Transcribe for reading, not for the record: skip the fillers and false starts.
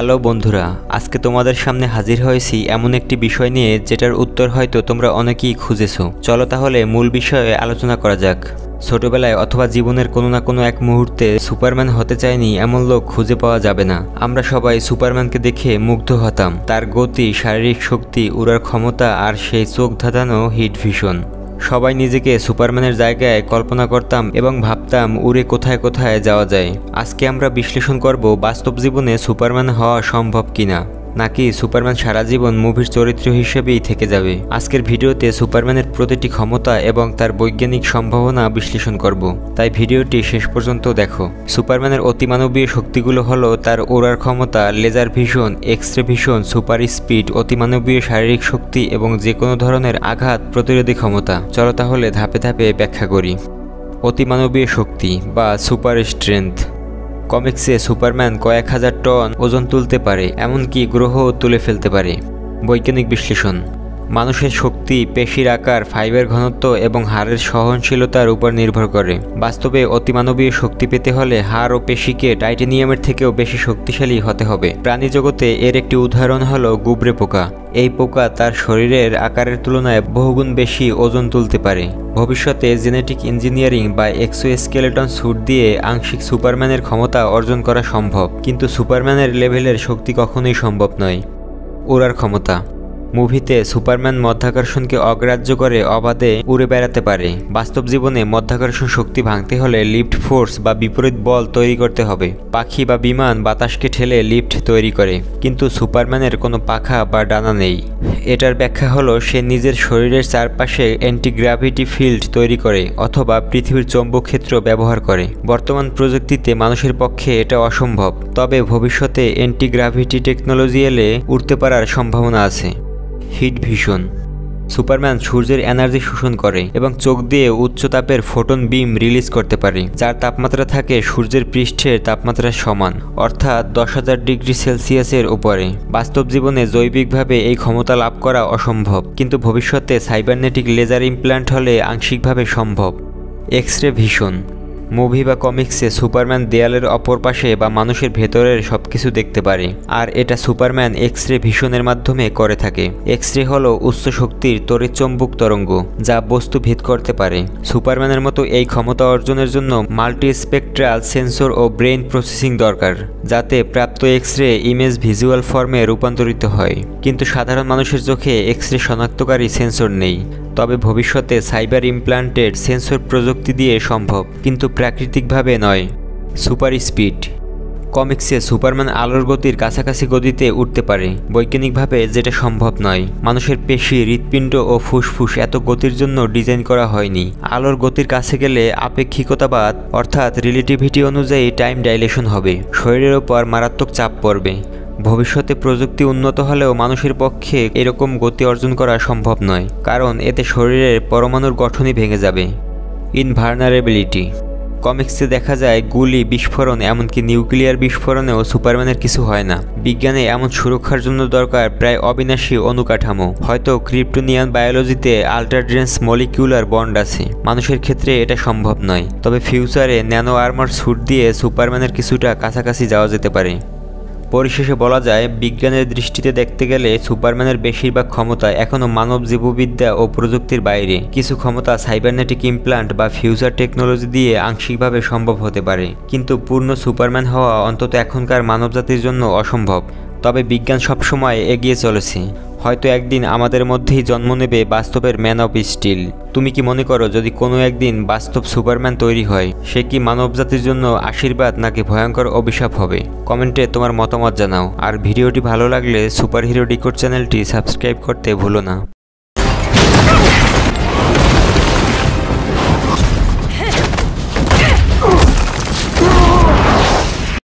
Hello বন্ধুরা, আজকে তোমাদের সামনে হাজির হয়েছি এমন একটি বিষয় নিয়ে যেটার উত্তর হয়তো তোমরা অনেকেই খুঁজেছো। চলো তাহলে মূল বিষয়ে আলোচনা করা যাক। ছোটবেলায় অথবা জীবনের কোনো না কোনো এক মুহূর্তে সুপারম্যান হতে চায়নি এমন লোক খুঁজে পাওয়া যাবে না। আমরা সবাই সুপারম্যানকে দেখে মুগ্ধ হতাম, তার গতি, শারীরিক শক্তি, উড়ার ক্ষমতা আর সেই চোখ ধাঁধানো হিট ভিশন। সবাই নিজেকে সুপারম্যানের জায়গায় কল্পনা করতাম এবং ভাবতাম উড়ে কোথায় কোথায় যাওয়া যায়। আজকে আমরা বিশ্লেষণ করব বাস্তব জীবনে সুপারম্যান হওয়া সম্ভব কিনা, নাকি সুপারম্যান সারা জীবন মুভির চরিত্র হিসেবেই থেকে যাবে। আজকের ভিডিওতে সুপারম্যানের প্রতিটি ক্ষমতা এবং তার বৈজ্ঞানিক সম্ভাবনা বিশ্লেষণ করব, তাই ভিডিওটি শেষ পর্যন্ত দেখো। সুপারম্যানের অতিমানবীয় শক্তিগুলো হলো তার ওড়ার ক্ষমতা, laser vision, x-ray vision, super speed, অতিমানবীয় শারীরিক শক্তি এবং যে কোনো ধরনের আঘাত প্রতিরোধী ক্ষমতা। চলো তাহলে ধাপে ধাপে ব্যাখ্যা করি। অতিমানবীয় শক্তি বা সুপার স্ট্রেংথ। কমিক্সে সুপারম্যান কয়েক হাজার টন ওজন তুলতে পারে, এমনকি গ্রহও তুলে ফেলতে পারে। বৈজ্ঞানিক বিশ্লেষণ। মানুষের শক্তি পেশির আকার, ফাইবার ঘনত্ব এবং হাড়ের সহনশীলতার উপর নির্ভর করে। বাস্তবে অতিমানবীয় শক্তি পেতে হলে হাড় ও পেশিকে টাইটেনিয়ামের থেকেও বেশি শক্তিশালী হতে হবে। প্রাণী জগতে এর একটি উদাহরণ হলো গুবরে পোকা। এই পোকা তার শরীরের আকারের তুলনায় বহুগুণ বেশি ওজন তুলতে পারে। ভবিষ্যতে জেনেটিক ইঞ্জিনিয়ারিং বা এক্সোস্কেলেটন স্যুট দিয়ে আংশিক সুপারম্যানের ক্ষমতা অর্জন করা সম্ভব, কিন্তু সুপারম্যানের লেভেলের শক্তি কখনোই সম্ভব নয়। উড়ার ক্ষমতা। মুভিতে সুপারম্যান মধ্যাকর্ষণকে অগ্রাহ্য করে অবাধে উড়ে বেড়াতে পারে। বাস্তব জীবনে মধ্যাকর্ষণ শক্তি ভাঙতে হলে লিফট ফোর্স বা বিপরীত বল তৈরি করতে হবে। পাখি বা বিমান বাতাসকে ঠেলে লিফট তৈরি করে, কিন্তু সুপারম্যানের কোনো পাখা বা ডানা নেই। এটার ব্যাখ্যা হলো সে নিজের শরীরের চারপাশে অ্যান্টিগ্র্যাভিটি ফিল্ড তৈরি করে অথবা পৃথিবীর চৌম্বক ক্ষেত্র ব্যবহার করে। বর্তমান প্রযুক্তিতে মানুষের পক্ষে এটা অসম্ভব, তবে ভবিষ্যতে অ্যান্টিগ্র্যাভিটি টেকনোলজি এলে উড়তে পারার সম্ভাবনা আছে। Heat vision. সুপারম্যান সূর্যের এনার্জি শোষণ করে এবং চোখ দিয়ে উচ্চ তাপের ফোটন বিম রিলিজ করতে পারে, যার তাপমাত্রা থাকে সূর্যের পৃষ্ঠের তাপমাত্রার সমান, অর্থাৎ 10,000 ডিগ্রি সেলসিয়াসের উপরে। বাস্তব জীবনে জৈবিকভাবে এই ক্ষমতা লাভ করা অসম্ভব, কিন্তু ভবিষ্যতে সাইবারনেটিক লেজার ইমপ্ল্যান্ট হলে আংশিকভাবে সম্ভব। X-ray vision. মুভি বা কমিক্সে সুপারম্যান দেয়ালের অপর পাশে বা মানুষের ভেতরের সবকিছু দেখতে পারে, আর এটা সুপারম্যান এক্স-রে ভিশনের মাধ্যমে করে থাকে। এক্স-রে হলো উচ্চ শক্তির তড়িৎচুম্বক তরঙ্গ, যা বস্তু ভেদ করতে পারে। সুপারম্যানের মতো এই ক্ষমতা অর্জনের জন্য মাল্টিস্পেকট্রাল সেন্সর ও ব্রেইন প্রসেসিং দরকার, যাতে প্রাপ্ত এক্স-রে ইমেজ ভিজুয়াল ফর্মে রূপান্তরিত হয়। কিন্তু সাধারণ মানুষের চোখে এক্স-রে শনাক্তকারী সেন্সর নেই। তবে ভবিষ্যতে সাইবার ইমপ্ল্যান্টেড সেন্সর প্রযুক্তি দিয়ে সম্ভব, কিন্তু প্রাকৃতিকভাবে নয়। Super speed. কমিক্সে সুপারম্যান আলোর গতির কাছাকাছি গতিতে উঠতে পারে, বৈজ্ঞানিকভাবে যেটা সম্ভব নয়। মানুষের পেশি, হৃৎপিণ্ড ও ফুসফুস এত গতির জন্য ডিজাইন করা হয়নি। আলোর গতির কাছে গেলে আপেক্ষিকতাবাদ অর্থাৎ রিলেটিভিটি অনুযায়ী টাইম ডাইলেশন হবে, শরীরের ওপর মারাত্মক চাপ পড়বে। ভবিষ্যতে প্রযুক্তি উন্নত হলেও মানুষের পক্ষে এরকম গতি অর্জন করা সম্ভব নয়, কারণ এতে শরীরের পরমাণুর গঠনই ভেঙে যাবে। ইনভালনারেবিলিটি। কমিক্সে দেখা যায় গুলি, বিস্ফোরণ, এমনকি নিউক্লিয়ার বিস্ফোরণেও সুপারম্যানের কিছু হয় না। বিজ্ঞানে এমন সুরক্ষার জন্য দরকার প্রায় অবিনাশী অনুকাঠামো। হয়তো ক্রিপ্টোনিয়ান বায়োলজিতে আল্ট্রাডেন্স মলিকিউলার বন্ড আছে, মানুষের ক্ষেত্রে এটা সম্ভব নয়। তবে ফিউচারে ন্যানো আর্মার স্যুট দিয়ে সুপারম্যানের কিছুটা কাছাকাছি যাওয়া যেতে পারে। পরিশেষে বলা যায়, বিজ্ঞানের দৃষ্টিতে দেখতে গেলে সুপারম্যানের বেশিরভাগ ক্ষমতা এখনও মানব জীববিদ্যা ও প্রযুক্তির বাইরে। কিছু ক্ষমতা সাইবারনেটিক ইমপ্ল্যান্ট বা ফিউচার টেকনোলজি দিয়ে আংশিকভাবে সম্ভব হতে পারে, কিন্তু পূর্ণ সুপারম্যান হওয়া অন্তত এখনকার মানবজাতির জন্য অসম্ভব। তবে বিজ্ঞান সবসময় এগিয়ে চলেছে, হয়তো একদিন আমাদের মধ্যেই জন্ম নেবে বাস্তবের ম্যান অফ স্টিল। তুমি কি মনে করো, যদি কোনো একদিন বাস্তব সুপারম্যান তৈরি হয়, সে কি মানবজাতির জন্য আশীর্বাদ নাকি ভয়ঙ্কর অভিশাপ হবে? কমেন্টে তোমার মতামত জানাও, আর ভিডিওটি ভালো লাগলে সুপার হিরো ডিকোড চ্যানেলটি সাবস্ক্রাইব করতে ভুলো না।